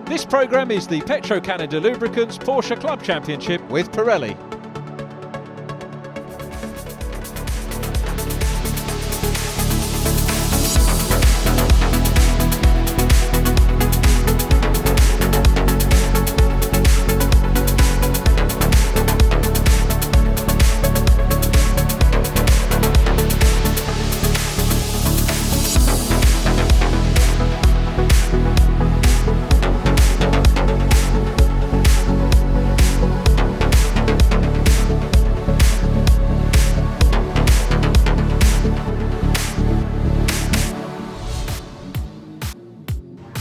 This programme is the Petro Canada Lubricants Porsche Club Championship with Pirelli.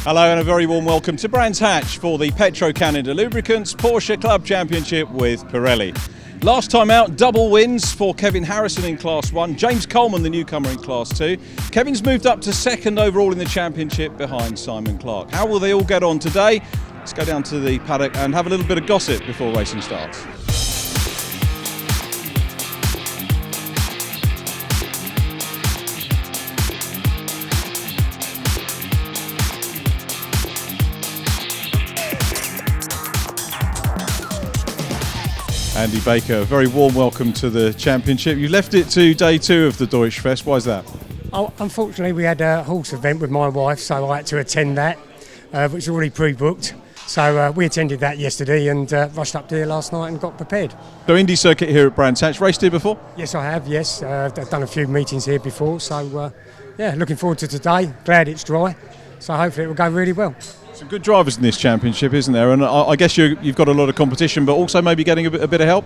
Hello and a very warm welcome to Brands Hatch for the Petro Canada Lubricants Porsche Club Championship with Pirelli. Last time out, double wins for Kevin Harrison in Class 1, James Coleman the newcomer in Class 2. Kevin's moved up to second overall in the championship behind Simon Clark. How will they all get on today? Let's go down to the paddock and have a little bit of gossip before racing starts. Andy Baker, a very warm welcome to the championship. You left it to day two of the Deutsch Fest. Why is that? Oh, unfortunately, we had a horse event with my wife, so I had to attend that, which was already pre-booked. So we attended that yesterday and rushed up here last night and got prepared. So Indy circuit here at Brands Hatch. Raced here before? Yes, I have, yes. I've done a few meetings here before, so yeah, looking forward to today. Glad it's dry, so hopefully it will go really well. Some good drivers in this championship, isn't there? And I guess you've got a lot of competition, but also maybe getting a bit of help?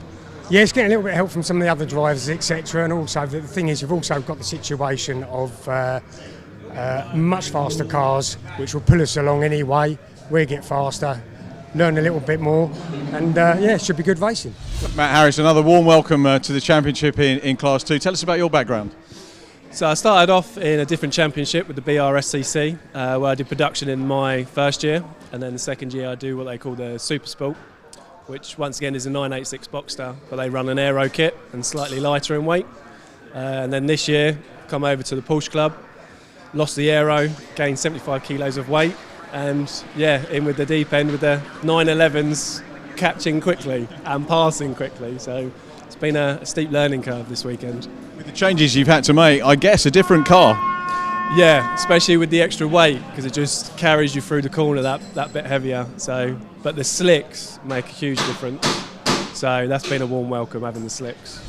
Yeah, it's getting a little bit of help from some of the other drivers, etc. And also, the thing is, you've also got the situation of much faster cars, which will pull us along anyway. We get faster, learn a little bit more, and yeah, it should be good racing. Matt Harris, another warm welcome to the championship in Class 2. Tell us about your background. So I started off in a different championship with the BRSCC, where I did production in my first year, and then the second year I do what they call the Super Sport, which once again is a 986 Boxster, but they run an aero kit and slightly lighter in weight. And then this year, come over to the Porsche Club, lost the aero, gained 75 kilos of weight, and yeah, in with the deep end with the 911s, catching quickly and passing quickly. So it's been a steep learning curve this weekend. With the changes you've had to make, I guess a different car. Yeah, especially with the extra weight, because it just carries you through the corner that bit heavier. So, but the slicks make a huge difference. So that's been a warm welcome, having the slicks.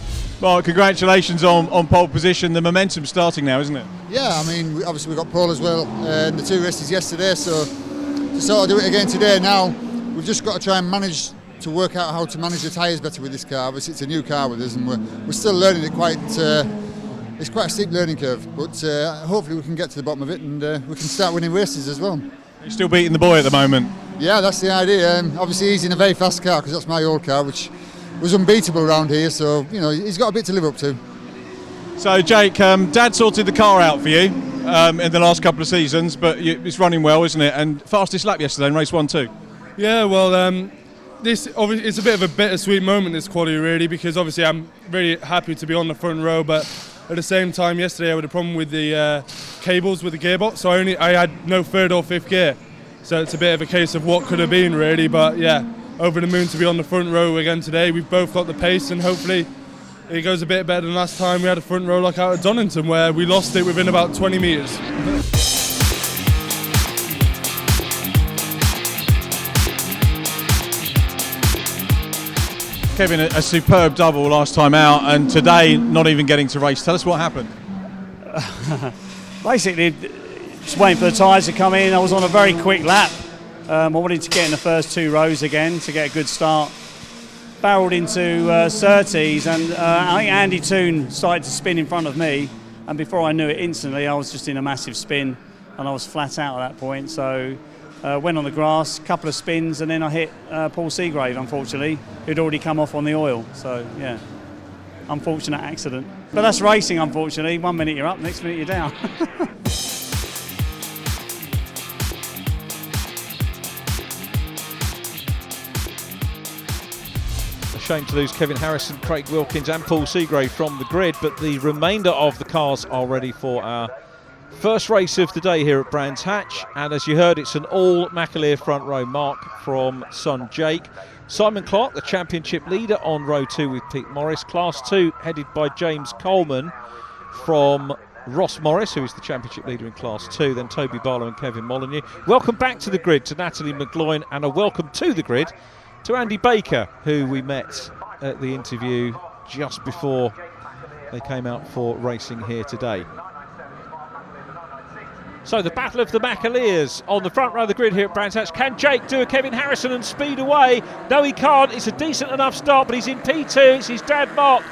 Well, congratulations on pole position. The momentum's starting now, isn't it? Yeah, I mean, obviously we got pole as well in the two races yesterday, so to sort of do it again today now, we've just got to try and manage to work out how to manage the tyres better with this car. Obviously it's a new car with us and we're still learning it it's quite a steep learning curve, but hopefully we can get to the bottom of it and we can start winning races as well. You're still beating the boy at the moment? Yeah, that's the idea. Obviously he's in a very fast car because that's my old car, which was unbeatable around here, so you know he's got a bit to live up to. So Jake, Dad sorted the car out for you in the last couple of seasons, but it's running well, isn't it? And fastest lap yesterday in race 1 too. Yeah, well, this obviously it's a bit of a bittersweet moment, this quali, really, because obviously I'm really happy to be on the front row, but at the same time yesterday I had a problem with the cables with the gearbox, so I had no third or fifth gear, so it's a bit of a case of what could have been, really. But yeah, over the moon to be on the front row again today. We've both got the pace and hopefully it goes a bit better than last time we had a front row like out at Donington, where we lost it within about 20 metres. Kevin, a superb double last time out, and today not even getting to race. Tell us what happened. Basically, just waiting for the tyres to come in. I was on a very quick lap. I wanted to get in the first two rows again to get a good start. Barreled into Surtees, and I think Andy Toon started to spin in front of me, and before I knew it, instantly I was just in a massive spin and I was flat out at that point. So went on the grass, a couple of spins, and then I hit Paul Seagrave, unfortunately, who'd already come off on the oil. So yeah, unfortunate accident. But that's racing, unfortunately. 1 minute you're up, next minute you're down. Shame to lose Kevin Harrison, Craig Wilkins and Paul Seagrave from the grid, but the remainder of the cars are ready for our First race of the day here at Brands Hatch, and as you heard, it's an all McAleer front row. Mark from son Jake. Simon Clark, the championship leader on row 2 with Pete Morris. Class 2 headed by James Coleman from Ross Morris, who is the championship leader in Class 2, then Toby Barlow and Kevin Molyneux. Welcome back to the grid to Natalie McGloin, and a welcome to the grid to Andy Baker, who we met at the interview just before they came out for racing here today. So the battle of the McAleers on the front row of the grid here at Brands Hatch. Can Jake do a Kevin Harrison and speed away? No, he can't. It's a decent enough start, but he's in P2. It's his dad, Mark,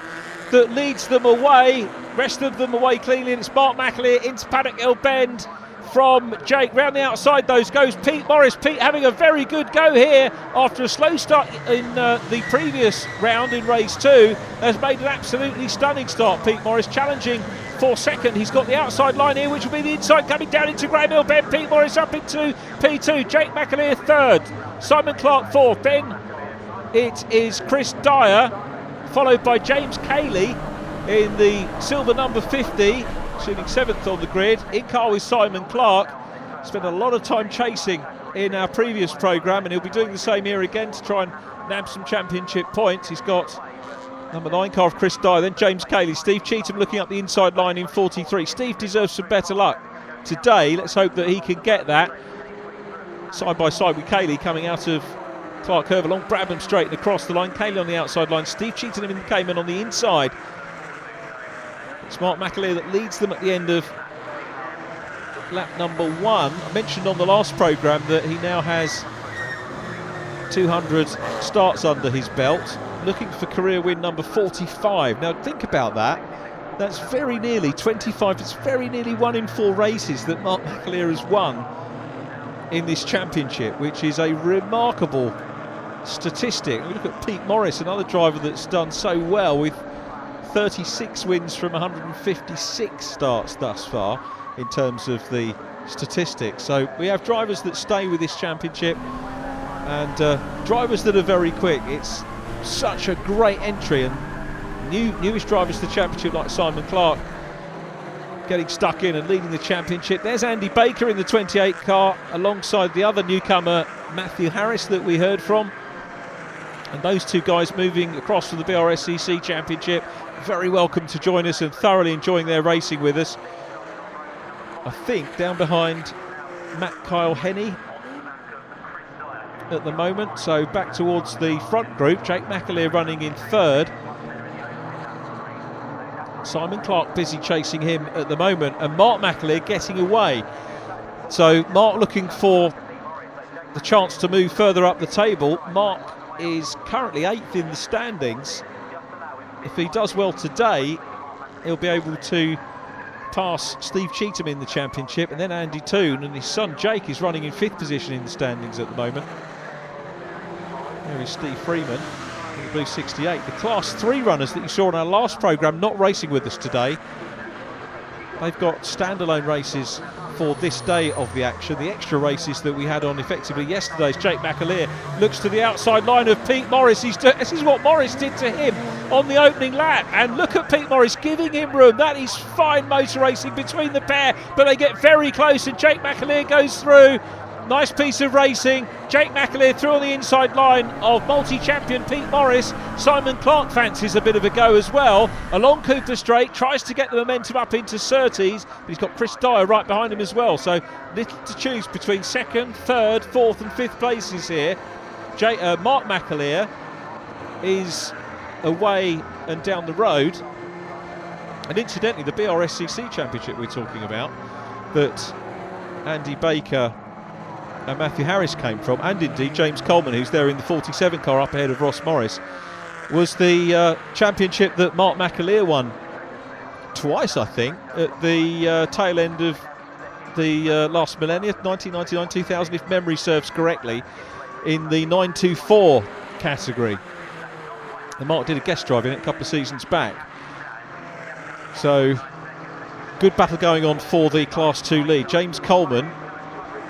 that leads them away. Rest of them away cleanly, and it's Mark McAleer into Paddock Hill Bend from Jake. Round the outside those goes Pete Morris. Pete having a very good go here after a slow start in the previous round in race 2. Has made an absolutely stunning start. Pete Morris challenging for second. He's got the outside line here, which will be the inside coming down into Graham Hill Bend. Pete Morris up into P2. Jake McAleer third. Simon Clark fourth. Then it is Chris Dyer, followed by James Cayley in the silver number 50, shooting 7th on the grid. In car with Simon Clark. Spent a lot of time chasing in our previous programme, and he'll be doing the same here again to try and nab some championship points. He's got number 9 car of Chris Dyer, then James Cayley. Steve Cheetham looking up the inside line in 43. Steve deserves some better luck today. Let's hope that he can get that. Side by side with Cayley coming out of Clark Curve along Brabham Straight and across the line. Cayley on the outside line. Steve Cheetham in the Cayman on the inside. It's Mark McAleer that leads them at the end of lap number 1. I mentioned on the last programme that he now has 200 starts under his belt, looking for career win number 45. Now think about that. That's very nearly 25. It's very nearly 1 in 4 races that Mark McAleer has won in this championship, which is a remarkable statistic. We look at Pete Morris, another driver that's done so well with 36 wins from 156 starts thus far in terms of the statistics. So we have drivers that stay with this championship and drivers that are very quick. It's such a great entry, and newest drivers to the championship like Simon Clark getting stuck in and leading the championship. There's Andy Baker in the 28 car alongside the other newcomer Matthew Harris that we heard from, and those two guys moving across to the BRSCC championship. Very welcome to join us and thoroughly enjoying their racing with us. I think down behind Matt Kyle Henney at the moment. So back towards the front group. Jake McAleer running in third. Simon Clark busy chasing him at the moment, and Mark McAleer getting away. So Mark looking for the chance to move further up the table. Mark is currently 8th in the standings. If he does well today, he'll be able to pass Steve Cheetham in the championship, and then Andy Toon, and his son Jake is running in 5th position in the standings at the moment. There is Steve Freeman in the blue 68. The Class 3 runners that you saw in our last programme not racing with us today. They've got standalone races for this day of the action. The extra races that we had on effectively yesterday's. Jake McAleer looks to the outside line of Pete Morris. This is what Morris did to him on the opening lap, and look at Pete Morris giving him room. That is fine motor racing between the pair, but they get very close, and Jake McAleer goes through. Nice piece of racing. Jake McAleer through on the inside line of multi-champion Pete Morris. Simon Clark fancies a bit of a go as well. Along Cooper Straight, tries to get the momentum up into Surtees, but he's got Chris Dyer right behind him as well. So little to choose between 2nd, 3rd, 4th and 5th places here. Mark McAleer is away and down the road. And incidentally, the BRSCC Championship we're talking about, that Andy Baker and Matthew Harris came from, and indeed James Coleman, who's there in the 47 car up ahead of Ross Morris, was the championship that Mark McAleer won twice, I think, at the tail end of the last millennia, 1999, 2000, if memory serves correctly, in the 924 category. And Mark did a guest drive in it a couple of seasons back. So, good battle going on for the Class 2 lead. James Coleman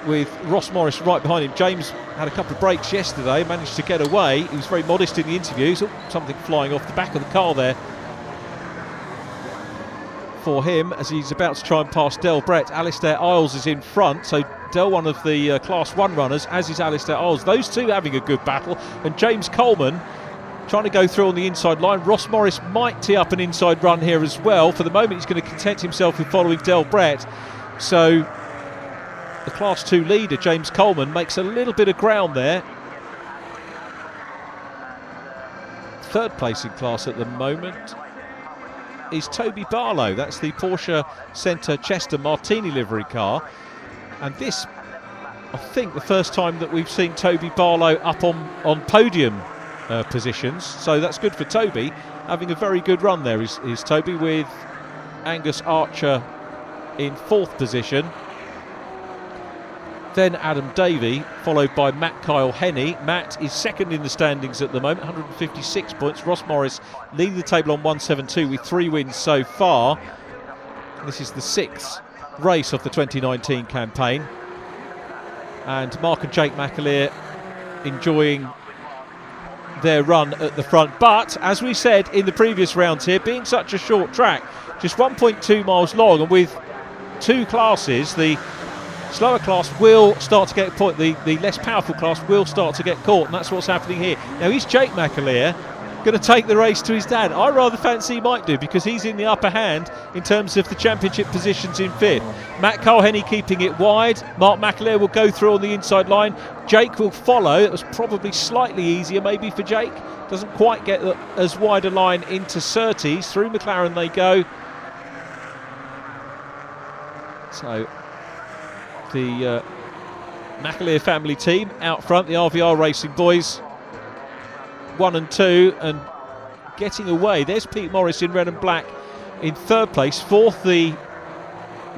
with Ross Morris right behind him. James had a couple of breaks yesterday, managed to get away. He was very modest in the interviews. Oh, something flying off the back of the car there for him as he's about to try and pass Del Brett. Alistair Isles is in front, so Del, one of the Class 1 runners, as is Alistair Isles. Those two having a good battle, and James Coleman trying to go through on the inside line. Ross Morris might tee up an inside run here as well. For the moment, he's going to content himself with following Del Brett. So the Class 2 leader, James Coleman, makes a little bit of ground there. Third place in class at the moment is Toby Barlow. That's the Porsche Centre Chester Martini livery car. And this, I think, the first time that we've seen Toby Barlow up on podium positions. So that's good for Toby. Having a very good run there is Toby, with Angus Archer in 4th position. Then Adam Davey, followed by Matt Kyle Henney. Matt is second in the standings at the moment, 156 points. Ross Morris leading the table on 172 with 3 wins so far. This is the 6th race of the 2019 campaign. And Mark and Jake McAleer enjoying their run at the front. But, as we said in the previous rounds here, being such a short track, just 1.2 miles long, and with 2 classes, the slower class will start to get caught, the less powerful class will start to get caught, and that's what's happening here. Now, is Jake McAleer going to take the race to his dad? I rather fancy he might do, because he's in the upper hand in terms of the championship positions in 5th. Matt Culhenney keeping it wide. Mark McAleer will go through on the inside line. Jake will follow. It was probably slightly easier maybe for Jake. Doesn't quite get as wide a line into Surtees. Through McLaren they go. So the McAleer family team out front, the RVR Racing boys, 1 and 2, and getting away. There's Pete Morris in red and black in 3rd place. 4th, the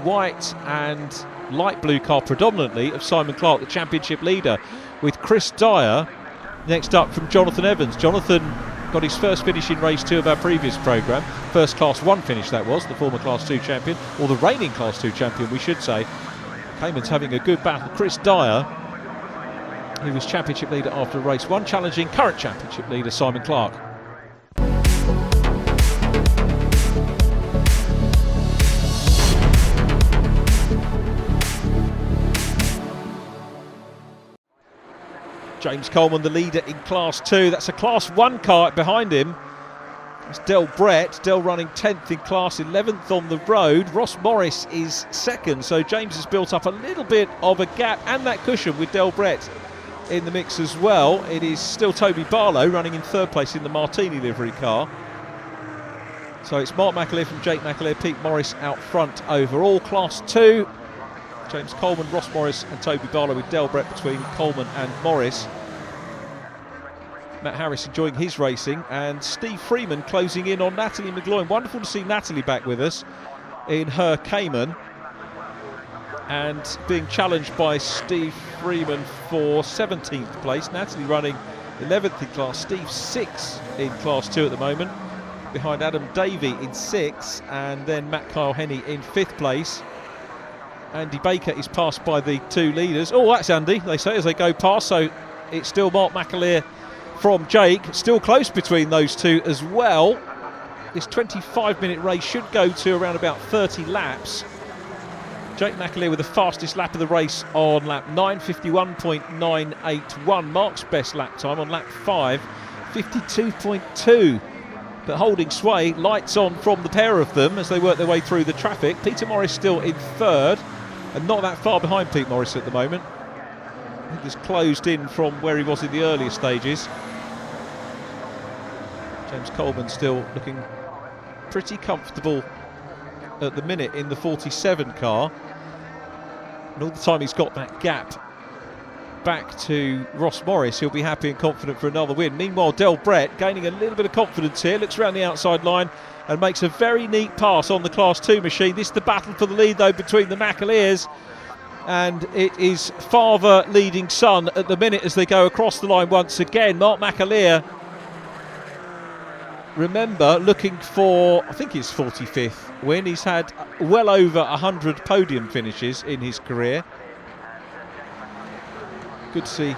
white and light blue car predominantly of Simon Clark, the championship leader, with Chris Dyer next up from Jonathan Evans. Jonathan got his first finish in race 2 of our previous programme. First Class 1 finish that was, the former Class 2 champion, or the reigning Class 2 champion we should say. Cayman's having a good battle. Chris Dyer, who was championship leader after race 1, challenging current championship leader Simon Clark. James Coleman, the leader in Class 2. That's a Class 1 car behind him. It's Del Brett. Del running 10th in class, 11th on the road. Ross Morris is 2nd, so James has built up a little bit of a gap and that cushion with Del Brett in the mix as well. It is still Toby Barlow running in 3rd place in the Martini livery car. So it's Mark McAleer from Jake McAleer, Pete Morris out front overall. Class 2, James Coleman, Ross Morris and Toby Barlow, with Del Brett between Coleman and Morris. Matt Harris enjoying his racing, and Steve Freeman closing in on Natalie McGloin. Wonderful to see Natalie back with us in her Cayman, and being challenged by Steve Freeman for 17th place. Natalie running 11th in class, Steve 6th in class 2 at the moment, behind Adam Davey in 6th, and then Matt Kyle Henney in 5th place. Andy Baker is passed by the 2 leaders. Oh, that's Andy, they say as they go past. So it's still Mark McAleer from Jake, still close between those 2 as well. This 25-minute race should go to around about 30 laps. Jake McAleer with the fastest lap of the race on lap 9, 51.981. Mark's best lap time on lap 5, 52.2. But holding sway, lights on from the pair of them as they work their way through the traffic. Peter Morris still in 3rd, and not that far behind Pete Morris at the moment. I think he's closed in from where he was in the earlier stages. James Coleman still looking pretty comfortable at the minute in the 47 car. And all the time he's got that gap back to Ross Morris, he'll be happy and confident for another win. Meanwhile, Del Brett gaining a little bit of confidence here, looks around the outside line and makes a very neat pass on the Class 2 machine. This is the battle for the lead though between the McAleers, and it is father leading son at the minute as they go across the line once again. Mark McAleer, remember, looking for, I think his 45th win. He's had well over 100 podium finishes in his career. Good to see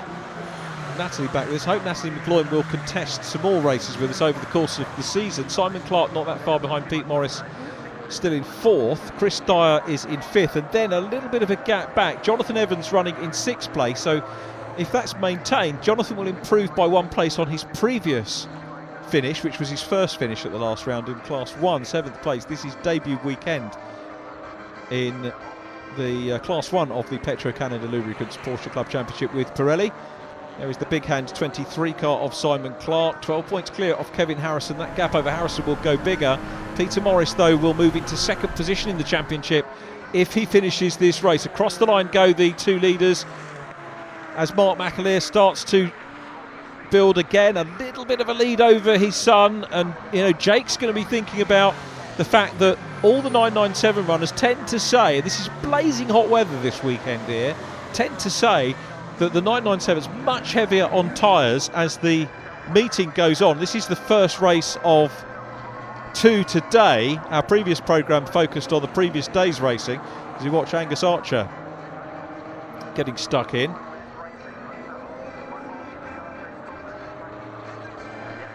Natalie back with us. Hope Natalie McGloin will contest some more races with us over the course of the season. Simon Clark not that far behind Pete Morris, still in 4th. Chris Dyer is in 5th, and then a little bit of a gap back. Jonathan Evans running in 6th place, so if that's maintained, Jonathan will improve by 1 place on his previous finish, which was his first finish at the last round in Class 1, 7th place. This is debut weekend in the Class 1 of the Petro Canada Lubricants Porsche Club Championship with Pirelli. There is the big hand 23 car of Simon Clark, 12 points clear of Kevin Harrison. That gap over Harrison will go bigger. Peter Morris, though, will move into 2nd position in the championship if he finishes this race. Across the line go the 2 leaders as Mark McAleer starts to build again a little bit of a lead over his son. And, you know, Jake's going to be thinking about the fact that all the 997 runners tend to say, this is blazing hot weather this weekend here, tend to say that the 997 is much heavier on tyres as the meeting goes on. This is the first race of 2 today. Our previous programme focused on the previous day's racing as you watch Angus Archer getting stuck in.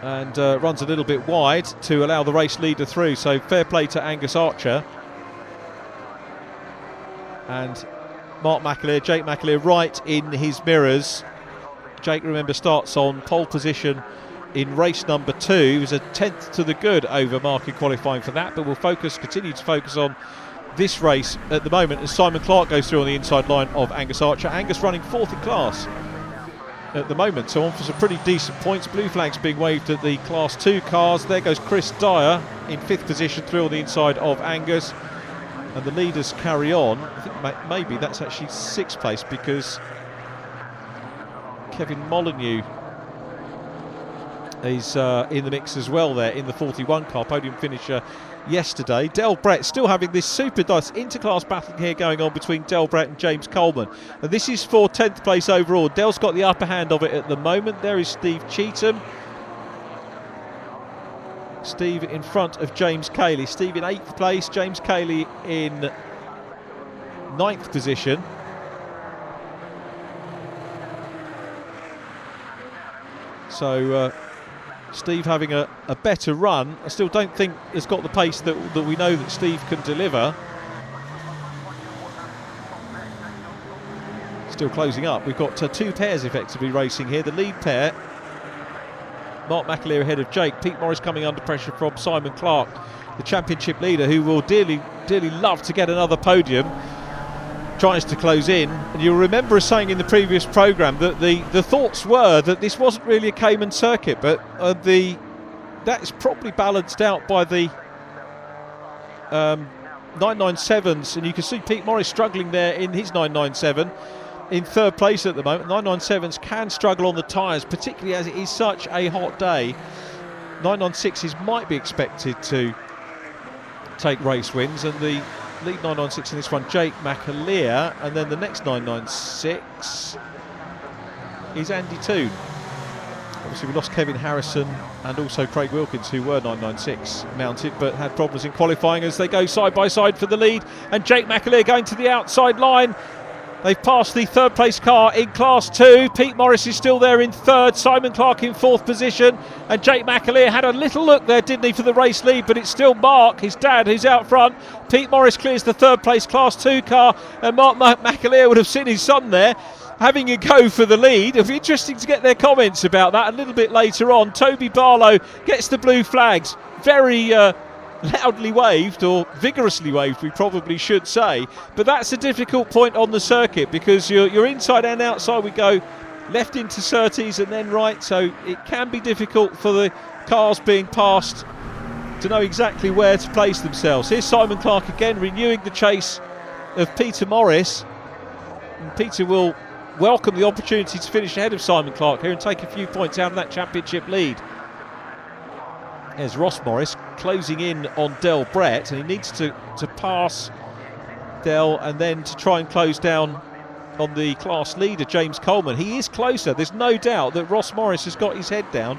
And runs a little bit wide to allow the race leader through, so fair play to Angus Archer. And Mark McAleer, Jake McAleer right in his mirrors. Jake, remember, starts on pole position in race number 2. He was a 10th to the good over Mark in qualifying for that, but we'll continue to focus on this race at the moment as Simon Clark goes through on the inside line of Angus Archer. Angus running 4th in class at the moment, so on for some pretty decent points. Blue flags being waved at the Class 2 cars. There goes Chris Dyer in 5th position through on the inside of Angus, and the leaders carry on. I think maybe that's actually 6th place because Kevin Molyneux is in the mix as well there in the 41 car, podium finisher yesterday. Del Brett still having this super nice interclass battle here going on between Del Brett and James Coleman, and this is for 10th place overall. Del's got the upper hand of it at the moment. There is Steve Cheetham. Steve in front of James Cayley. Steve in 8th place, James Cayley in 9th position. So Steve having a better run. I still don't think has got the pace that we know that Steve can deliver. Still closing up. We've got 2 pairs effectively racing here. The lead pair, Mark McAleer ahead of Jake. Pete Morris coming under pressure from Simon Clark, the championship leader, who will dearly love to get another podium. Tries to close in, and you'll remember us saying in the previous programme that the thoughts were that this wasn't really a Cayman circuit, but that is probably balanced out by the 997s, and you can see Pete Morris struggling there in his 997 in 3rd place at the moment. 997s can struggle on the tyres, particularly as it is such a hot day. 996s might be expected to take race wins, and the lead 996 in this one, Jake McAleer, and then the next 996 is Andy Toon. Obviously we lost Kevin Harrison and also Craig Wilkins, who were 996 mounted but had problems in qualifying as they go side by side for the lead, and Jake McAleer going to the outside line. They've passed the 3rd place car in Class 2. Pete Morris is still there in 3rd, Simon Clark in 4th position, and Jake McAleer had a little look there, didn't he, for the race lead, but it's still Mark, his dad, who's out front. Pete Morris clears the 3rd place Class 2 car, and Mark McAleer would have seen his son there having a go for the lead. It'll be interesting to get their comments about that a little bit later on. Toby Barlow gets the blue flags, very loudly waved, or vigorously waved we probably should say, but that's a difficult point on the circuit because you're inside and outside. We go left into Surtees and then right, so it can be difficult for the cars being passed to know exactly where to place themselves. Here's Simon Clark again renewing the chase of Peter Morris, and Peter will welcome the opportunity to finish ahead of Simon Clark here and take a few points out of that championship lead. There's Ross Morris closing in on Del Brett, and he needs to pass Del and then to try and close down on the class leader James Coleman. He is closer, there's no doubt that Ross Morris has got his head down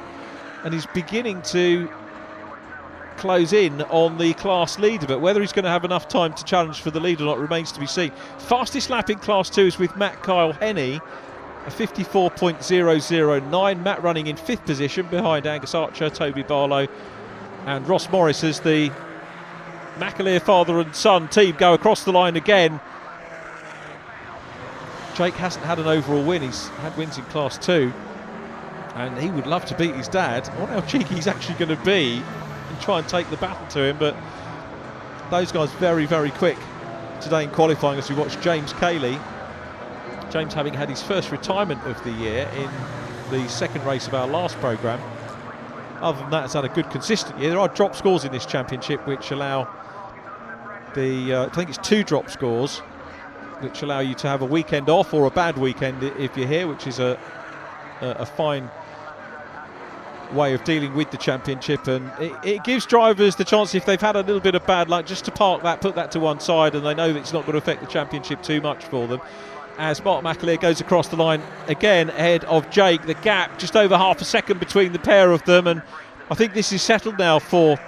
and he's beginning to close in on the class leader, but whether he's going to have enough time to challenge for the lead or not remains to be seen. Fastest lap in Class 2 is with Matt Kyle Henney, a 54.009. Matt running in 5th position behind Angus Archer, Toby Barlow and Ross Morris as the McAleer father and son team go across the line again. Jake hasn't had an overall win. He's had wins in Class 2, and he would love to beat his dad. I wonder how cheeky he's actually going to be and try and take the battle to him, but those guys very, very quick today in qualifying as we watch James Cayley. James having had his first retirement of the year in the second race of our last programme. Other than that, it's had a good consistent year. There are drop scores in this championship which allow I think it's 2 drop scores which allow you to have a weekend off or a bad weekend if you're here, which is a fine way of dealing with the championship, and it gives drivers the chance, if they've had a little bit of bad luck, just to park that, put that to one side, and they know that it's not going to affect the championship too much for them. As Mark McAleer goes across the line again ahead of Jake, the gap just over half a second between the pair of them, and I think this is settled now for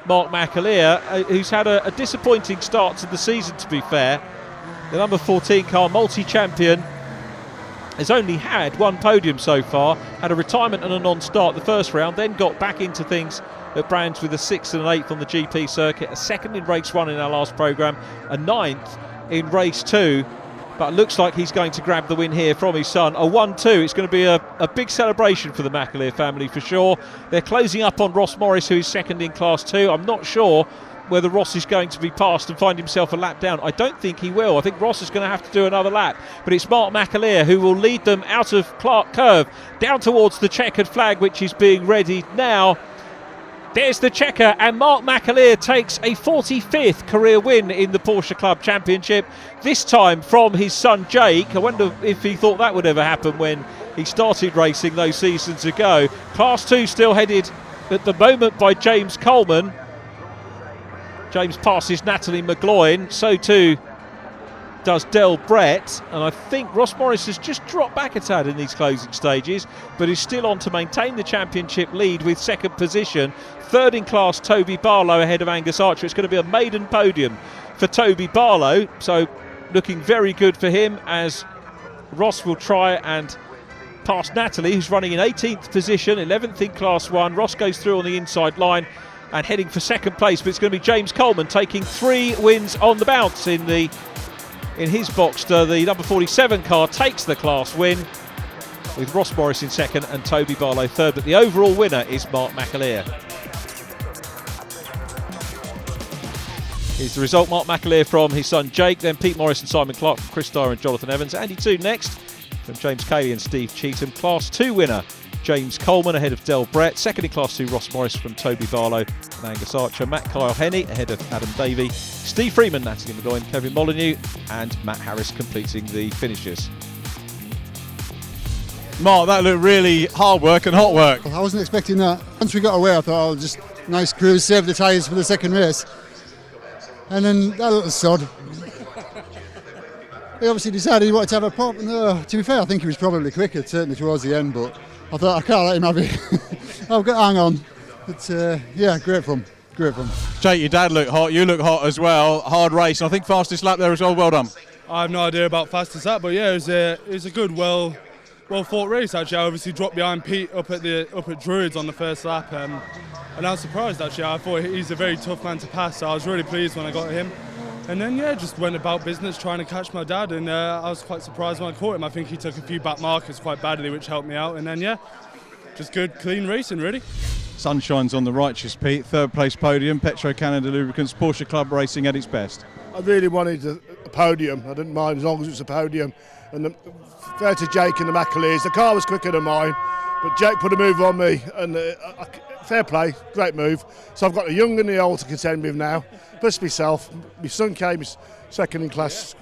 Mark McAleer, who's had a disappointing start to the season, to be fair. The number 14 car, multi-champion, has only had 1 podium so far, had a retirement and a non-start the first round, then got back into things at Brands with a 6th and an 8th on the GP circuit, a 2nd in race 1 in our last programme, a 9th in race 2, but it looks like he's going to grab the win here from his son. A 1-2, it's going to be a big celebration for the McAleer family for sure. They're closing up on Ross Morris, who is 2nd in Class 2. I'm not sure whether Ross is going to be passed and find himself a lap down. I don't think he will. I think Ross is going to have to do another lap, but it's Mark McAleer who will lead them out of Clark Curve down towards the checkered flag, which is being readied now. There's the checker, and Mark McAleer takes a 45th career win in the Porsche Club Championship, this time from his son Jake. I wonder if he thought that would ever happen when he started racing those seasons ago. Class 2 still headed at the moment by James Coleman. James passes Natalie McGloin, so too does Del Brett, and I think Ross Morris has just dropped back a tad in these closing stages, but is still on to maintain the championship lead with 2nd position. 3rd in class, Toby Barlow ahead of Angus Archer. It's going to be a maiden podium for Toby Barlow, so looking very good for him, as Ross will try and pass Natalie, who's running in 18th position, 11th in class 1. Ross goes through on the inside line and heading for 2nd place, but it's going to be James Coleman taking 3 wins on the bounce in his Boxster. The number 47 car takes the class win, with Ross Morris in 2nd and Toby Barlow 3rd, but the overall winner is Mark McAleer. Here's the result: Mark McAleer from his son Jake, then Pete Morris and Simon Clark from Chris Dyer and Jonathan Evans. Andy 2 next from James Cayley and Steve Cheetham. Class 2 winner James Coleman ahead of Del Brett. 2nd in Class 2, Ross Morris from Toby Barlow and Angus Archer. Matt Kyle Henney ahead of Adam Davey. Steve Freeman, Natalie McGloin, Kevin Molyneux and Matt Harris completing the finishes. Mark, that looked really hard work and hot work. I wasn't expecting that. Once we got away, I thought, oh, just nice cruise, save the tyres for the second race. And then that little sod, he obviously decided he wanted to have a pop. And, to be fair, I think he was probably quicker, certainly towards the end, but I thought, I can't let him have it. I've got to hang on. But yeah, great fun. Great fun. Jake, your dad looked hot, you look hot as well. Hard race, and I think fastest lap there as well. Well done. I have no idea about fastest lap, but yeah, it was a good, well fought race actually. I obviously dropped behind Pete up at Druids on the first lap, and I was surprised actually. I thought he's a very tough man to pass, so I was really pleased when I got him. And then yeah, just went about business trying to catch my dad, and I was quite surprised when I caught him. I think he took a few back markers quite badly, which helped me out. And then yeah, just good, clean racing really. Sunshine's on the righteous, Pete. 3rd place podium, Petro Canada Lubricants, Porsche Club racing at its best. I really wanted a podium. I didn't mind as long as it was a podium. And fair to Jake and the McAleers, the car was quicker than mine, but Jake put a move on me, and fair play, great move. So I've got the young and the old to contend with now, plus myself. My son came 2nd in class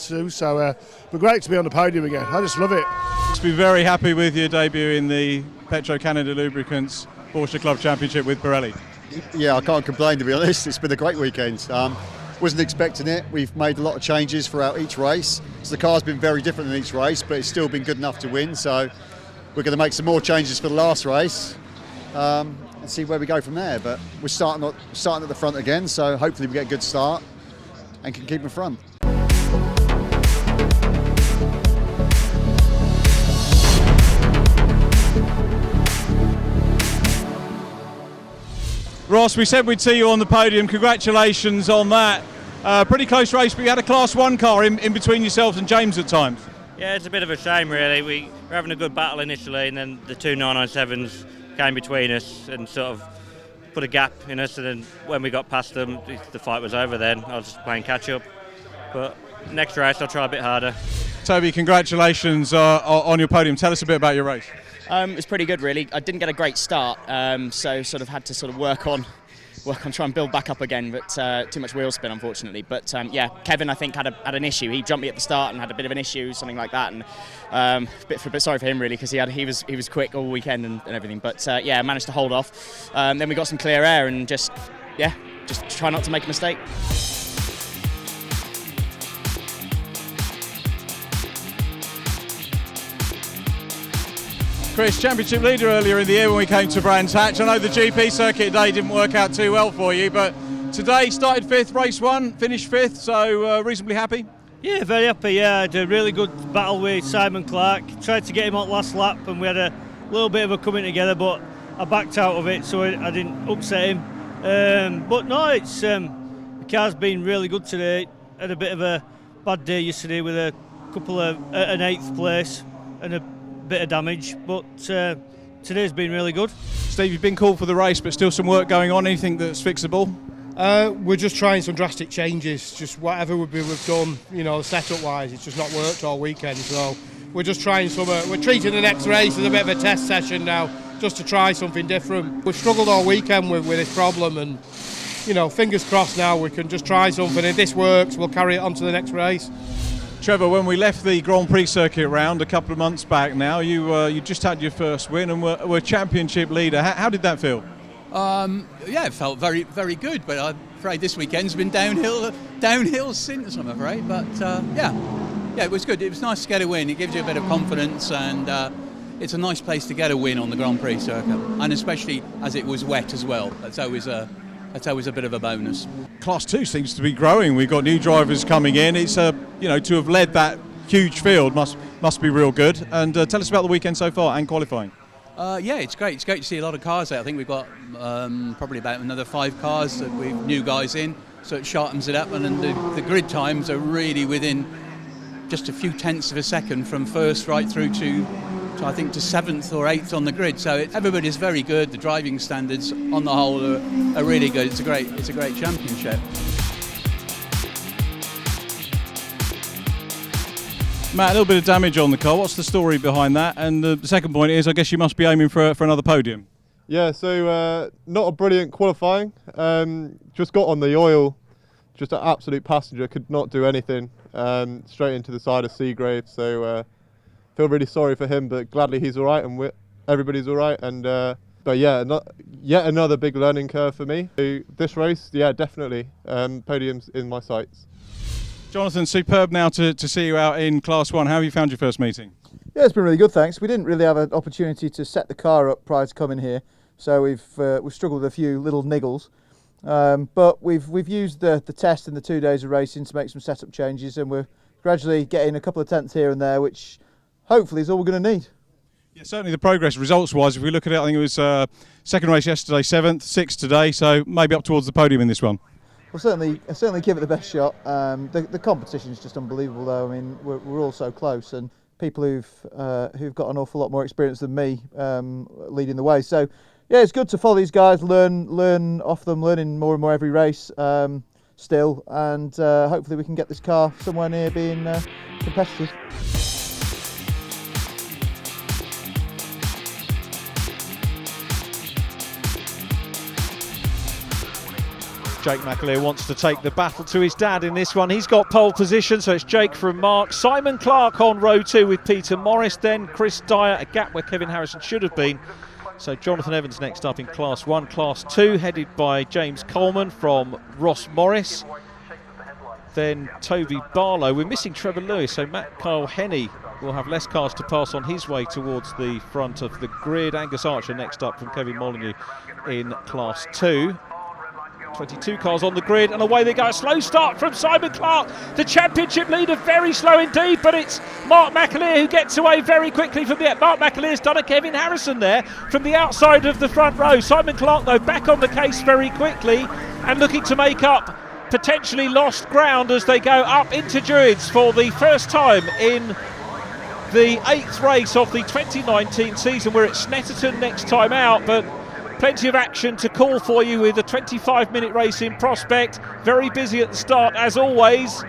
2, so we're great to be on the podium again. I just love it. Must be very happy with your debut in the Petro Canada Lubricants Porsche Club Championship with Pirelli. Yeah, I can't complain, to be honest. It's been a great weekend. Wasn't expecting it. We've made a lot of changes throughout each race. So the car's been very different in each race, but it's still been good enough to win. So we're going to make some more changes for the last race and see where we go from there. But we're starting at the front again, so hopefully we get a good start and can keep in front. Ross, we said we'd see you on the podium. Congratulations on that. Pretty close race, but you had a Class 1 car in between yourselves and James at times. Yeah, it's a bit of a shame really. We were having a good battle initially, and then the two 997s came between us and sort of put a gap in us, and then when we got past them, the fight was over then. I was just playing catch up. But next race I'll try a bit harder. Toby, congratulations on your podium. Tell us a bit about your race. It was pretty good really. I didn't get a great start, so sort of had to sort of work on trying to build back up again, but too much wheel spin unfortunately. But yeah, Kevin I think had an issue. He jumped me at the start and had a bit of an issue, something like that, and a bit sorry for him really, because he was quick all weekend and everything. But yeah, I managed to hold off. Then we got some clear air and just try not to make a mistake. Chris, championship leader earlier in the year when we came to Brands Hatch. I know the GP circuit today didn't work out too well for you, but today started 5th, race 1, finished 5th, so reasonably happy? Yeah, very happy. Yeah, I had a really good battle with Simon Clark. Tried to get him on last lap, and we had a little bit of a coming together, but I backed out of it, so I didn't upset him. But no, it's the car's been really good today. Had a bit of a bad day yesterday with a couple of an 8th place and a bit of damage, but today's been really good. Steve, you've been called for the race, but still some work going on. Anything that's fixable? We're just trying some drastic changes. Just whatever we've done, setup-wise, it's just not worked all weekend. So we're just trying some. We're treating the next race as a bit of a test session now, just to try something different. We've struggled all weekend with this problem, and fingers crossed now we can just try something. If this works, we'll carry it on to the next race. Trevor, when we left the Grand Prix circuit round a couple of months back now, you just had your first win and were championship leader. How did that feel? Yeah, it felt very, very good, but I'm afraid this weekend's been downhill since, I'm afraid. But yeah, it was good. It was nice to get a win. It gives you a bit of confidence, and it's a nice place to get a win on the Grand Prix circuit, and especially as it was wet as well. That's always a bit of a bonus. Class 2 seems to be growing. We've got new drivers coming in. It's to have led that huge field must be real good. And tell us about the weekend so far and qualifying. Yeah, it's great. It's great to see a lot of cars there. I think we've got probably about another 5 cars that we've new guys in, so it sharpens it up. And then the grid times are really within just a few tenths of a second from first right through to I think to 7th or 8th on the grid. So everybody's very good. The driving standards on the whole are really good. It's a great championship. Matt, a little bit of damage on the car. What's the story behind that? And the second point is, I guess you must be aiming for another podium. Yeah, so not a brilliant qualifying. Just got on the oil, just an absolute passenger, could not do anything. Straight into the side of Seagrave. So feel really sorry for him, but gladly he's all right and everybody's all right. And but yeah, yet another big learning curve for me. So this race, yeah, definitely podiums in my sights. Jonathan, superb now to see you out in Class 1. How have you found your first meeting? Yeah, it's been really good, thanks. We didn't really have an opportunity to set the car up prior to coming here, so we've struggled with a few little niggles. But we've used the test in the 2 days of racing to make some setup changes, and we're gradually getting a couple of tenths here and there, which hopefully is all we're going to need. Yeah, certainly the progress results-wise, if we look at it, I think it was second race yesterday, 7th, 6th today, so maybe up towards the podium in this one. We'll certainly give it the best shot. The competition is just unbelievable, though. I mean, we're all so close, and people who've got an awful lot more experience than me leading the way. So, yeah, it's good to follow these guys, learn off them, learning more and more every race still, and hopefully we can get this car somewhere near being competitive. Jake McAleer wants to take the battle to his dad in this one. He's got pole position, so it's Jake from Mark. Simon Clark on row 2 with Peter Morris. Then Chris Dyer, a gap where Kevin Harrison should have been. So Jonathan Evans next up in Class 1. Class 2 headed by James Coleman from Ross Morris. Then Toby Barlow. We're missing Trevor Lewis, so Matt Kyle Henney will have less cars to pass on his way towards the front of the grid. Angus Archer next up from Kevin Molyneux in Class 2. 22 cars on the grid, and away they go. A slow start from Simon Clark, the championship leader, very slow indeed, but it's Mark McAleer who gets away very quickly from the... Mark McAleer's done a Kevin Harrison there from the outside of the front row. Simon Clark, though, back on the case very quickly and looking to make up potentially lost ground as they go up into Druids for the first time in the 8th race of the 2019 season. We're at Snetterton next time out, but plenty of action to call for you with a 25-minute race in prospect. Very busy at the start as always.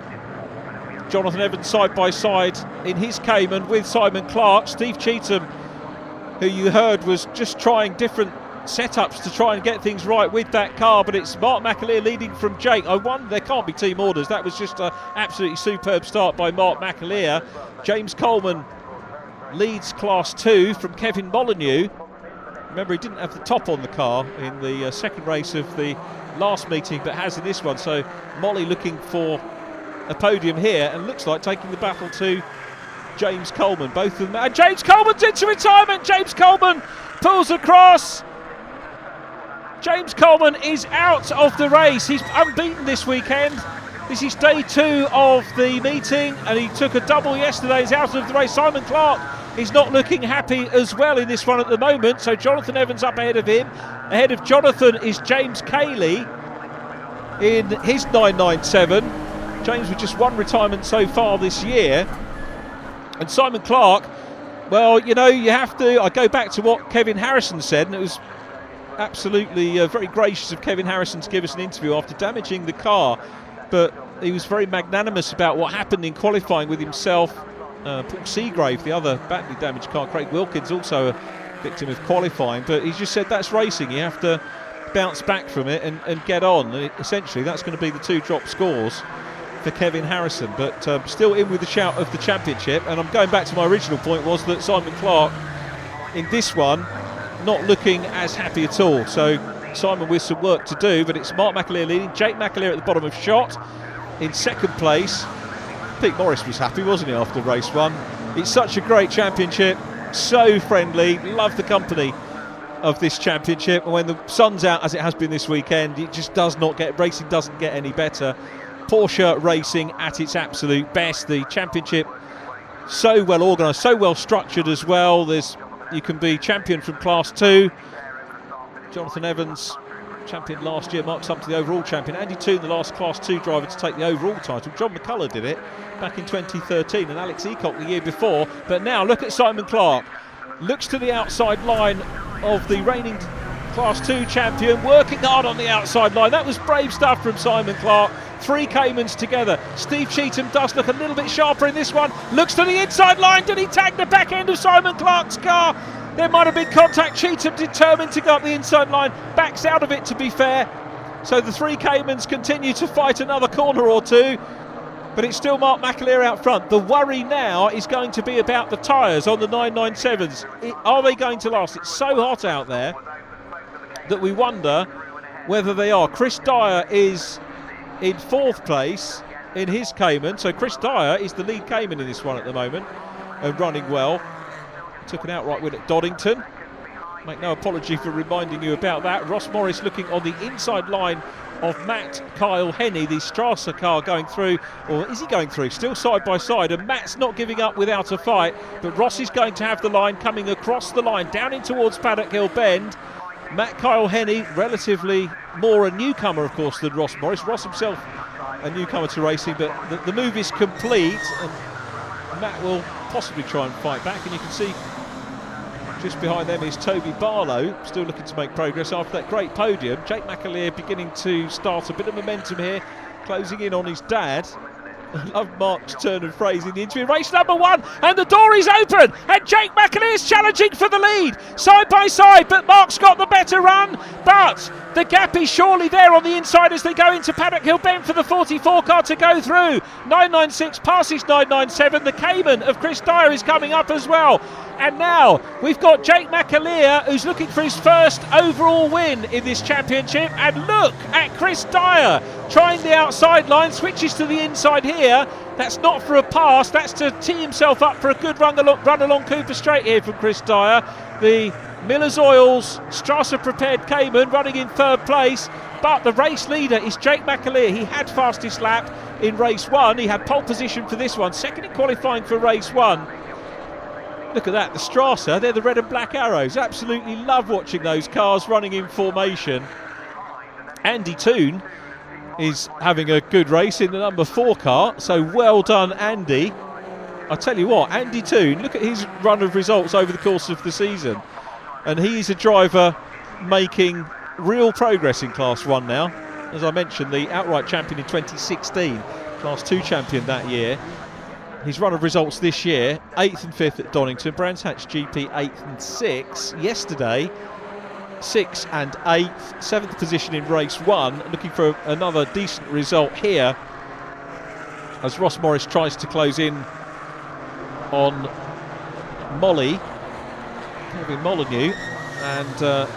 Jonathan Evans side by side in his Cayman with Simon Clark. Steve Cheetham, who you heard was just trying different setups to try and get things right with that car, but it's Mark McAleer leading from Jake. I wonder, there can't be team orders. That was just an absolutely superb start by Mark McAleer. James Coleman leads Class 2 from Kevin Molyneux. Remember, he didn't have the top on the car in the second race of the last meeting, but has in this one. So Molly looking for a podium here, and looks like taking the battle to James Coleman. Both of them, and James Coleman's into retirement. James Coleman pulls across. James Coleman is out of the race. He's unbeaten this weekend. This is day 2 of the meeting, and he took a double yesterday. He's out of the race. Simon Clark is not looking happy as well in this one at the moment, so Jonathan Evans up ahead of him. Ahead of Jonathan is James Cayley in his 997. James with just one retirement so far this year. And Simon Clark, well, you know, you have to... I go back to what Kevin Harrison said, and it was absolutely very gracious of Kevin Harrison to give us an interview after damaging the car, but he was very magnanimous about what happened in qualifying with himself. Paul Seagrave, the other badly damaged car, Craig Wilkins, also a victim of qualifying, but he just said that's racing, you have to bounce back from it and get on. And essentially that's going to be the 2 drop scores for Kevin Harrison, but still in with the shout of the championship. And I'm going back to my original point, was that Simon Clark in this one not looking as happy at all. So Simon with some work to do, but it's Mark McAleer leading, Jake McAleer at the bottom of shot in second place. Pete Morris was happy, wasn't he, after race 1? It's such a great championship, so friendly, love the company of this championship, and when the sun's out as it has been this weekend, it just does not get, racing doesn't get any better. Porsche racing at its absolute best. The championship so well organised, so well structured as well. You can be champion from Class 2. Jonathan Evans, champion last year, Mark Sumpter the overall champion. Andy Toon, the last Class 2 driver to take the overall title. John McCullough did it back in 2013, and Alex Eacock the year before. But now look at Simon Clark. Looks to the outside line of the reigning Class 2 champion, working hard on the outside line. That was brave stuff from Simon Clark. 3 Caymans together. Steve Cheetham does look a little bit sharper in this one. Looks to the inside line. Did he tag the back end of Simon Clark's car? There might have been contact. Cheetham determined to go up the inside line. Backs out of it, to be fair. So the 3 Caymans continue to fight another corner or 2. But it's still Mark McAleer out front. The worry now is going to be about the tyres on the 997s. Are they going to last? It's so hot out there that we wonder whether they are. Chris Dyer is in 4th place in his Cayman. So Chris Dyer is the lead Cayman in this one at the moment and running well. Took an outright win at Doddington. Make no apology for reminding you about that. Ross Morris looking on the inside line of Matt Kyle Henney, the Strasser car going through, or is he going through? Still side by side, and Matt's not giving up without a fight, but Ross is going to have the line coming across the line, down in towards Paddock Hill Bend. Matt Kyle Henney, relatively more a newcomer, of course, than Ross Morris. Ross himself a newcomer to racing, but the move is complete, and Matt will possibly try and fight back, and you can see just behind them is Toby Barlow, still looking to make progress after that great podium. Jake McAleer beginning to start a bit of momentum here, closing in on his dad. I love Mark's turn of phrase in the interview. Race number 1, and the door is open, and Jake McAleer's challenging for the lead, side by side, but Mark's got the better run, but the gap is surely there on the inside as they go into Paddock Hill Bend for the 44 car to go through. 996 passes 997. The Cayman of Chris Dyer is coming up as well. And now we've got Jake McAleer, who's looking for his first overall win in this championship. And look at Chris Dyer trying the outside line, switches to the inside here. That's not for a pass, that's to tee himself up for a good run along Cooper Straight here from Chris Dyer. The Miller's Oil's Strasser Prepared Cayman running in third place, but the race leader is Jake McAleer. He had fastest lap in race 1. He had pole position for this one, second in qualifying for race 1. Look at that, the Strasser, they're the red and black arrows. Absolutely love watching those cars running in formation. Andy Toon is having a good race in the number 4 car, so well done, Andy. I tell you what, Andy Toon, look at his run of results over the course of the season. And he's a driver making real progress in Class 1 now. As I mentioned, the outright champion in 2016, Class 2 champion that year. His run of results this year, 8th and 5th at Donington, Brands Hatch GP 8th and 6th. Yesterday, 6th and 8th, 7th position in race 1. Looking for another decent result here as Ross Morris tries to close in on Molly. Kevin Molyneux, and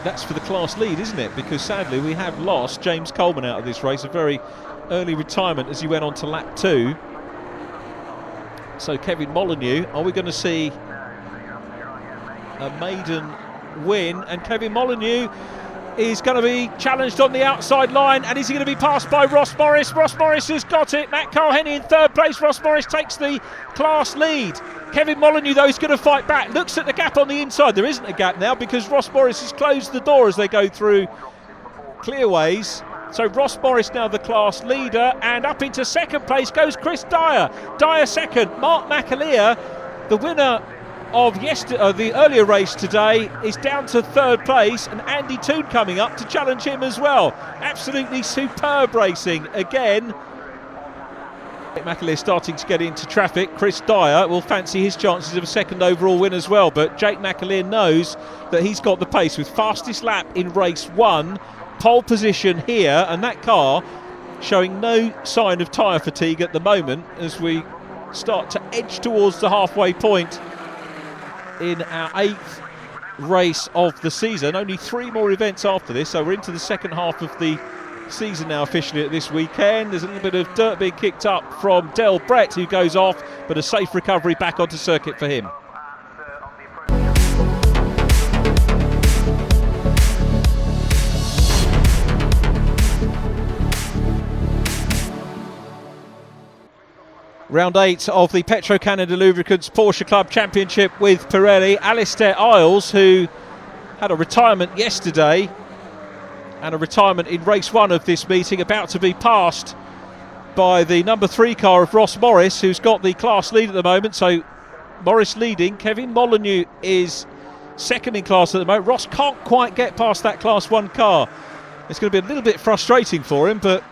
that's for the class lead, isn't it? Because sadly we have lost James Coleman out of this race, a very early retirement as he went on to lap 2. So Kevin Molyneux, are we going to see a maiden win? And Kevin Molyneux is going to be challenged on the outside line, and is he going to be passed by Ross Morris? Ross Morris has got it. Matt Carl-Henny in third place. Ross Morris takes the class lead. Kevin Molyneux, though, is going to fight back. Looks at the gap on the inside. There isn't a gap now because Ross Morris has closed the door as they go through clearways. So Ross Morris now the class leader, and up into second place goes Chris Dyer. Dyer second. Mark McAleer, the winner of the earlier race today, is down to third place, and Andy Toon coming up to challenge him as well. Absolutely superb racing again. McAleer starting to get into traffic. Chris Dyer will fancy his chances of a second overall win as well, but Jake McAleer knows that he's got the pace with fastest lap in race 1, pole position here, and that car showing no sign of tyre fatigue at the moment as we start to edge towards the halfway point in our 8th race of the season. Only 3 more events after this, so we're into the second half of the season now officially at this weekend. There's a little bit of dirt being kicked up from Del Brett, who goes off, but a safe recovery back onto circuit for him. Round 8 of the Petro Canada Lubricants Porsche Club Championship with Pirelli. Alistair Isles, who had a retirement yesterday and a retirement in race 1 of this meeting, about to be passed by the number 3 car of Ross Morris, who's got the class lead at the moment. So Morris leading. Kevin Molyneux is second in class at the moment. Ross can't quite get past that class 1 car. It's going to be a little bit frustrating for him, but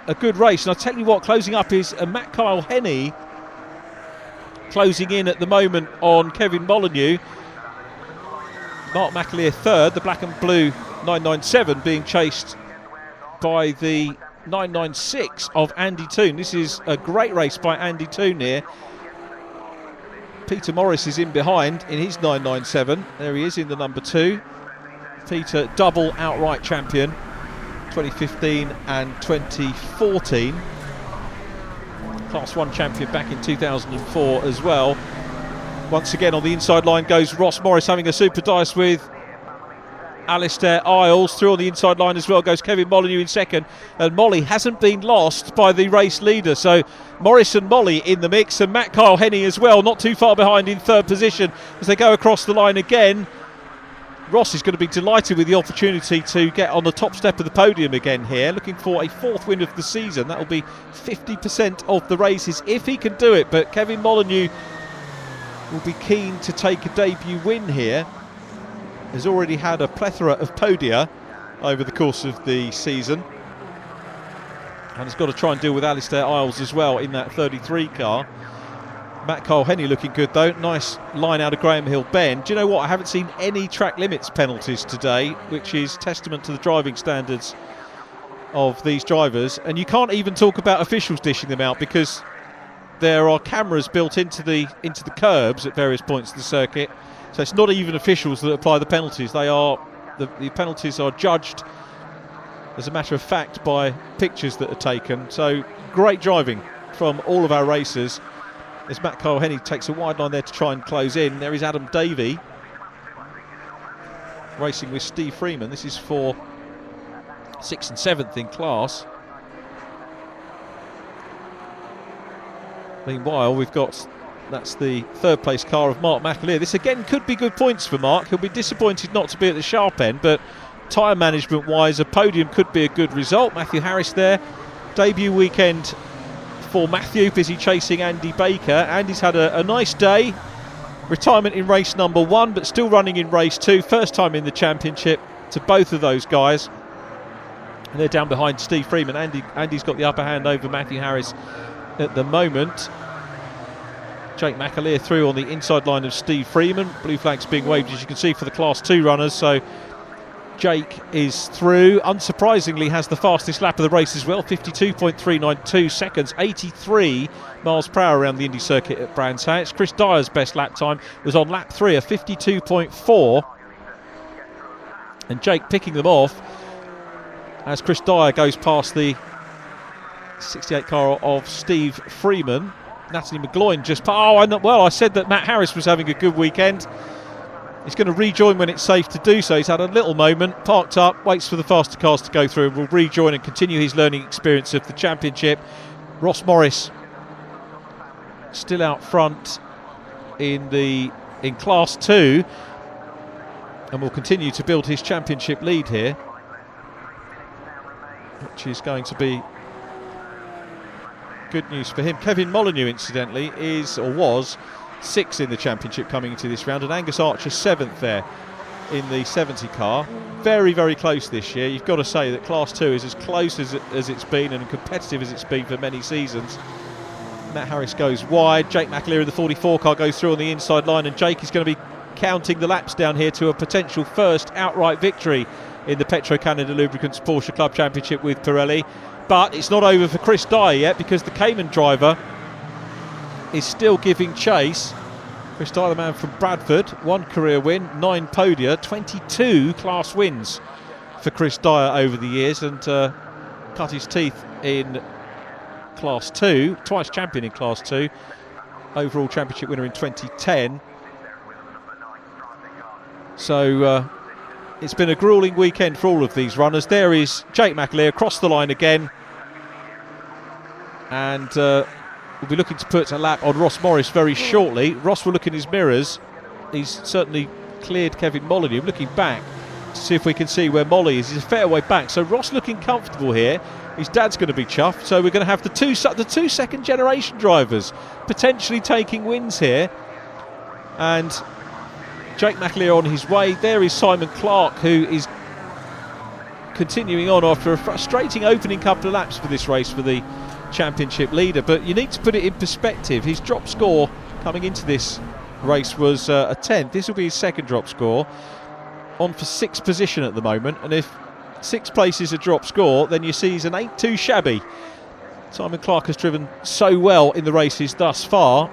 a good race. And I'll tell you what, closing up is Matt Kyle-Henny closing in at the moment on Kevin Molyneux. Mark McAleer third, the black and blue 997 being chased by the 996 of Andy Toon. This is a great race by Andy Toon here. Peter Morris is in behind in his 997. There he is in the number 2. Peter, double outright champion 2015 and 2014. Class 1 champion back in 2004 as well. Once again on the inside line goes Ross Morris, having a super dice with Alistair Isles. Through on the inside line as well goes Kevin Molyneux in second, and Molly hasn't been lost by the race leader, so Morris and Molly in the mix, and Matt Kyle-Henny as well, not too far behind in third position as they go across the line again. Ross is going to be delighted with the opportunity to get on the top step of the podium again here, looking for a 4th win of the season. That will be 50% of the races if he can do it, but Kevin Molyneux will be keen to take a debut win here. Has already had a plethora of podia over the course of the season, and has got to try and deal with Alistair Isles as well in that 33 car. Matt Kyle-Henny looking good though. Nice line out of Graham Hill Bend. Do you know what? I haven't seen any track limits penalties today, which is testament to the driving standards of these drivers. And you can't even talk about officials dishing them out because there are cameras built into the curbs at various points of the circuit. So it's not even officials that apply the penalties. They are the penalties are judged, as a matter of fact, by pictures that are taken. So great driving from all of our racers as Matt Kyle-Henny takes a wide line there to try and close in. There is Adam Davey racing with Steve Freeman. This is for 6th and 7th in class. Meanwhile, we've got, that's the 3rd place car of Mark McAleer. This again could be good points for Mark. He'll be disappointed not to be at the sharp end, but tyre management wise, a podium could be a good result. Matthew Harris there. Debut weekend for Matthew, busy chasing Andy Baker. Andy's had a nice day. Retirement in race number 1, but still running in race 2. First time in the championship to both of those guys. And they're down behind Steve Freeman. Andy's got the upper hand over Matthew Harris at the moment. Jake McAleer through on the inside line of Steve Freeman. Blue flags being waved, as you can see, for the Class 2 runners. So Jake is through. Unsurprisingly, has the fastest lap of the race as well, 52.392 seconds, 83 miles per hour around the Indy circuit at Brands Hatch. Chris Dyer's best lap time was on lap 3, a 52.4. And Jake picking them off as Chris Dyer goes past the 68 car of Steve Freeman. Natalie McGloin just... I said that Matt Harris was having a good weekend. He's going to rejoin when it's safe to do so. He's had a little moment, parked up, waits for the faster cars to go through, and will rejoin and continue his learning experience of the championship. Ross Morris still out front in Class 2, and will continue to build his championship lead here, which is going to be good news for him. Kevin Molyneux, incidentally, was 6th in the championship coming into this round, and Angus Archer 7th there in the 70 car. Very, very close this year. You've got to say that Class 2 is as close as it's been and competitive as it's been for many seasons. Matt Harris goes wide. Jake McAleer in the 44 car goes through on the inside line, and Jake is going to be counting the laps down here to a potential first outright victory in the Petro-Canada Lubricants Porsche Club Championship with Pirelli. But it's not over for Chris Dyer yet, because the Cayman driver is still giving chase. Chris Dyer, the man from Bradford, 1 career win, 9 podia, 22 class wins for Chris Dyer over the years, and cut his teeth in Class 2, twice champion in Class 2, overall championship winner in 2010. So it's been a gruelling weekend for all of these runners. There is Jake McAleer across the line again, and we'll be looking to put a lap on Ross Morris very shortly. Ross will look in his mirrors. He's certainly cleared Kevin Molyneux. Looking back to see if we can see where Molly is. He's a fair way back. So Ross looking comfortable here. His dad's going to be chuffed. So we're going to have the two second generation drivers potentially taking wins here. And Jake McAleer on his way. There is Simon Clark, who is continuing on after a frustrating opening couple of laps for this race for the championship leader. But you need to put it in perspective. His drop score coming into this race was a 10th. This will be his second drop score, on for 6th position at the moment. And if 6th place is a drop score, then your season ain't too shabby. Simon Clark has driven so well in the races thus far.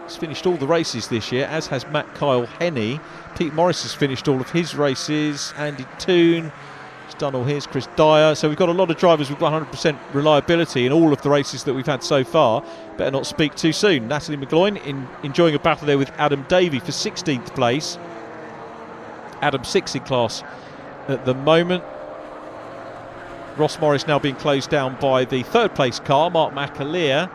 He's finished all the races this year, as has Matt Kyle Henney. Pete Morris has finished all of his races. Andy Toon has done all his. Chris Dyer. So we've got a lot of drivers with 100% reliability in all of the races that we've had so far. Better not speak too soon. Natalie McGloin enjoying a battle there with Adam Davey for 16th place. Adam 6th in class at the moment. Ross Morris now being closed down by the 3rd place car, Mark McAleer.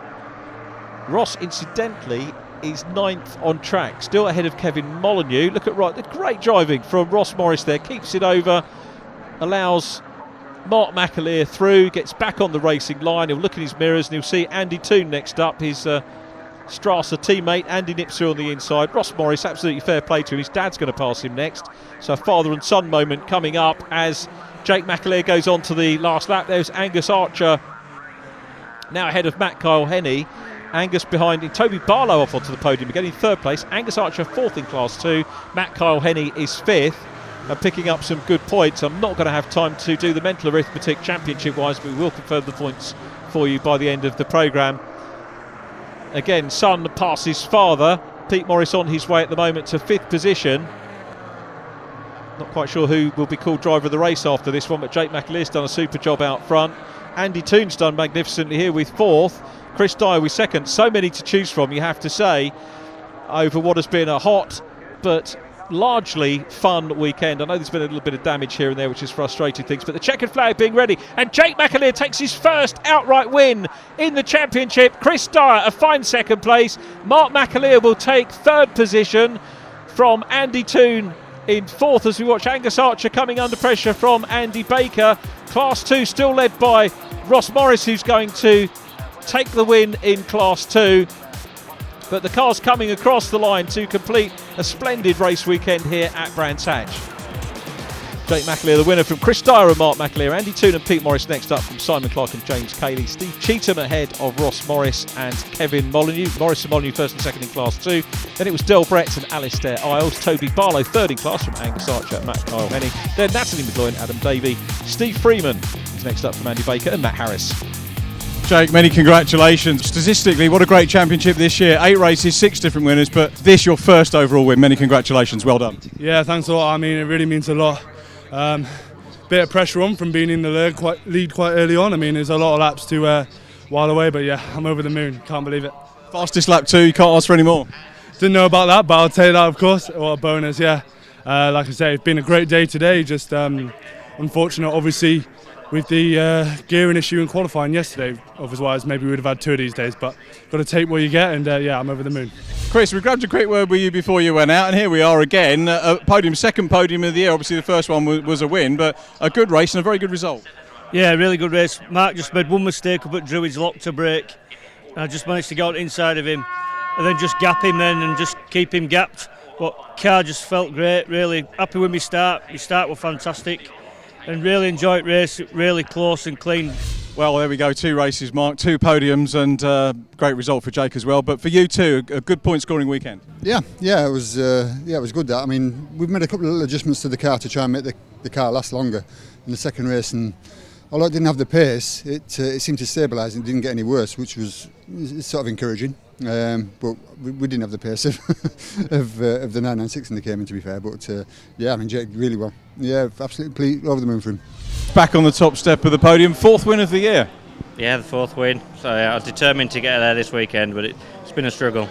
Ross, incidentally, is 9th on track, still ahead of Kevin Molyneux. Look at the great driving from Ross Morris there, keeps it over, allows Mark McAleer through, gets back on the racing line. He'll look in his mirrors and he'll see Andy Toon next up, his Strasser teammate. Andy Nipser on the inside. Ross Morris, absolutely fair play to him. His dad's going to pass him next. So a father and son moment coming up as Jake McAleer goes on to the last lap. There's Angus Archer now ahead of Matt Kyle Henney. Angus behind Toby Barlow off onto the podium again in 3rd place. Angus Archer 4th in Class 2. Matt Kyle Henney is 5th and picking up some good points. I'm not going to have time to do the mental arithmetic championship wise, but we will confirm the points for you by the end of the programme. Again, son passes father. Pete Morris on his way at the moment to 5th position. Not quite sure who will be called driver of the race after this one, but Jake McAleer's done a super job out front. Andy Toon's done magnificently here with 4th. Chris Dyer with 2nd. So many to choose from, you have to say, over what has been a hot but largely fun weekend. I know there's been a little bit of damage here and there which has frustrated things, but the checkered flag being ready, and Jake McAleer takes his first outright win in the championship. Chris Dyer a fine second place. Mark McAleer will take third position from Andy Toon in fourth as we watch Angus Archer coming under pressure from Andy Baker. Class 2 still led by Ross Morris, who's going to take the win in Class 2. But the cars coming across the line to complete a splendid race weekend here at Brands Hatch. Jake McAleer the winner from Chris Dyer and Mark McAleer. Andy Toon and Pete Morris next up from Simon Clark and James Cayley. Steve Cheetham ahead of Ross Morris and Kevin Molyneux. Morris and Molyneux first and second in Class 2. Then it was Del Brett and Alistair Isles. Toby Barlow third in class from Angus Archer and Matt Kyle Henning. Then Natalie McGloin, Adam Davey. Steve Freeman is next up from Andy Baker and Matt Harris. Jake, many congratulations. Statistically, what a great championship this year. 8 races, 6 different winners, but this your first overall win. Many congratulations. Well done. Yeah, thanks a lot. I mean, it really means a lot. Bit of pressure on from being in the lead quite early on. I mean, there's a lot of laps to while away, but yeah, I'm over the moon. Can't believe it. Fastest lap too. You can't ask for any more. Didn't know about that, but I'll take that, of course. What a bonus, yeah. Like I say, it's been a great day today. Just unfortunate, obviously, with the gearing issue in qualifying yesterday. Otherwise, maybe we would have had 2 of these days, but got to take what you get, and yeah, I'm over the moon. Chris, we grabbed a quick word with you before you went out, and here we are again. Second podium of the year. Obviously, the first one was a win, but a good race and a very good result. Yeah, really good race. Mark just made one mistake up at Druid's lock to brake. I just managed to get inside of him and then just gap him then and just keep him gapped. But car just felt great, really happy with my start. My start was fantastic and really enjoyed race, really close and clean. Well, there we go, 2 races, Mark, 2 podiums, and great result for Jake as well. But for you too, a good point scoring weekend. Yeah, it was good. That I mean, we've made a couple of little adjustments to the car to try and make the car last longer in the second race, and although it didn't have the pace, it seemed to stabilise and didn't get any worse, which was sort of encouraging. But we didn't have the pace of the 996 when they came in, to be fair. But yeah, I mean, Jake really well. Yeah, absolutely pleased, over the moon for him. Back on the top step of the podium, 4th win of the year. Yeah, the 4th win. So yeah, I was determined to get there this weekend, but it's been a struggle.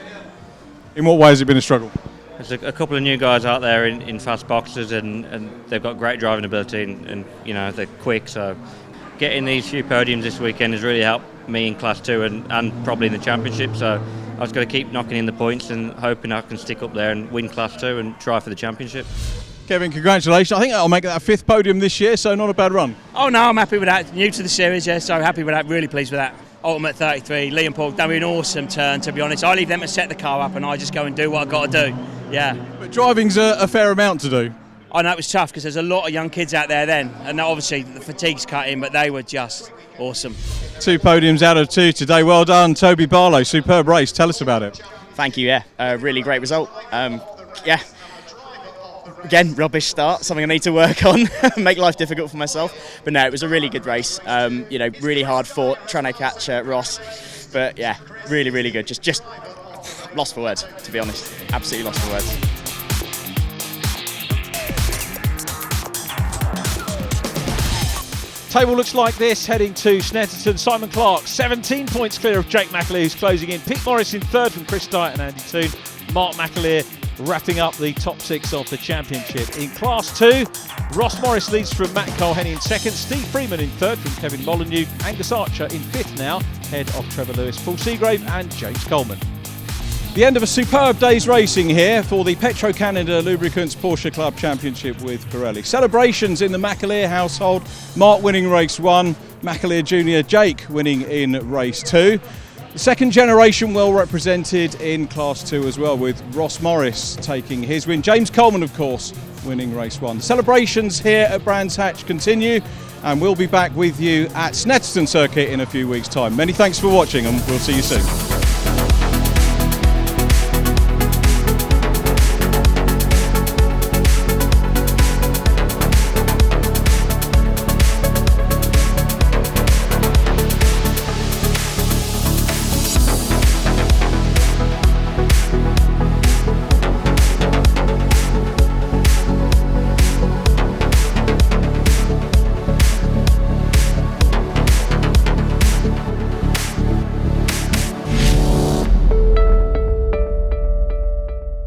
In what way has it been a struggle? There's a couple of new guys out there in fast boxes, and they've got great driving ability, and you know, they're quick. So getting these few podiums this weekend has really helped me in Class 2 and probably in the championship. So I was going to keep knocking in the points and hoping I can stick up there and win Class 2 and try for the championship. Kevin, congratulations. I think I'll make that a 5th podium this year, so not a bad run. Oh no, I'm happy with that. New to the series, yeah, so happy with that, really pleased with that. Ultimate 33, Lee and Paul done an awesome turn, to be honest. I leave them to set the car up and I just go and do what I've got to do, yeah. But driving's a fair amount to do. I know it was tough because there's a lot of young kids out there then, and obviously the fatigue's cut in, but they were just awesome. 2 podiums out of 2 today. Well done, Toby Barlow. Superb race. Tell us about it. Thank you, yeah. Really great result. Yeah. Again, rubbish start, something I need to work on, make life difficult for myself. But no, it was a really good race. You know, really hard fought, trying to catch Ross. But yeah, really, really good. Just lost for words, to be honest. Absolutely lost for words. Table looks like this, heading to Snetterton. Simon Clark, 17 points clear of Jake McAleer, who's closing in. Pete Morris in 3rd from Chris Dyer and Andy Toon. Mark McAleer wrapping up the top 6 of the championship. In Class 2, Ross Morris leads from Matt Colhenny in 2nd. Steve Freeman in 3rd from Kevin Molyneux. Angus Archer in 5th now, ahead of Trevor Lewis, Paul Seagrave and James Coleman. The end of a superb day's racing here for the Petro Canada Lubricants Porsche Club Championship with Pirelli. Celebrations in the McAleer household. Mark winning race 1, McAleer Jr. Jake winning in race 2. The second generation well represented in Class 2 as well, with Ross Morris taking his win. James Coleman, of course, winning race 1. The celebrations here at Brands Hatch continue, and we'll be back with you at Snetterton Circuit in a few weeks' time. Many thanks for watching, and we'll see you soon.